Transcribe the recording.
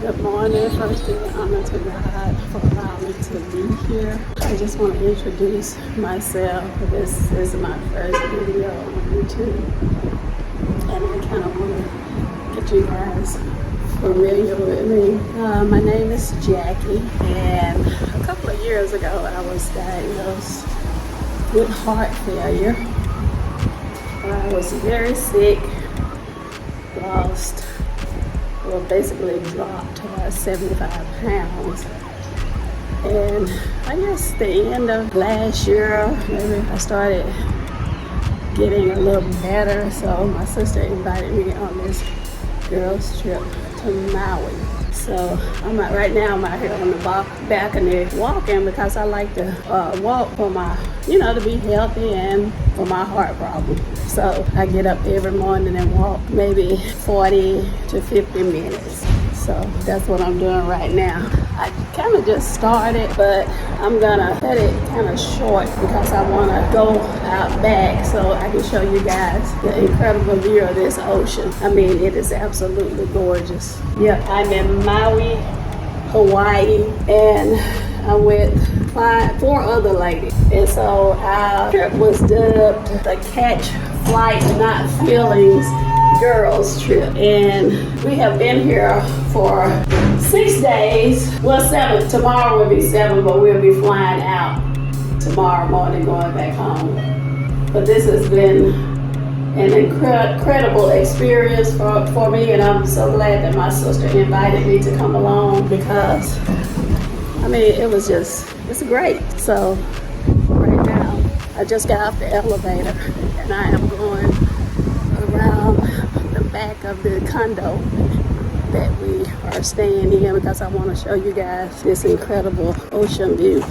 Good morning. First thing, honor to God for allowing me to be here. I just want to introduce myself. This is my first video on YouTube, and I kind of want to get you guys familiar with me. My name is Jackie, and a couple of years ago, I was diagnosed with heart failure. I was very sick, basically dropped 75 pounds. And I guess the end of last year, maybe I started getting a little better. So my sister invited me on this girls trip to Maui. So right now I'm out here on the balcony walking because I like to walk for my, to be healthy and for my heart problem. So I get up every morning and walk maybe 40 to 50 minutes. So that's what I'm doing right now. I kind of just started, but I'm gonna cut it kind of short because I want to go out back so I can show you guys the incredible view of this ocean. I mean, it is absolutely gorgeous. Yeah, I'm in Maui, Hawaii, and I'm with four other ladies. And so our trip was dubbed the Catch Flight Not Feelings Girls Trip. And we have been here for 6 days. Well, 7. Tomorrow will be 7, but we'll be flying out tomorrow morning going back home. But this has been an incredible experience for me, and I'm so glad that my sister invited me to come along because, it's great. So right now, I just got off the elevator and I am going around the back of the condo that we are staying in because I want to show you guys this incredible ocean view.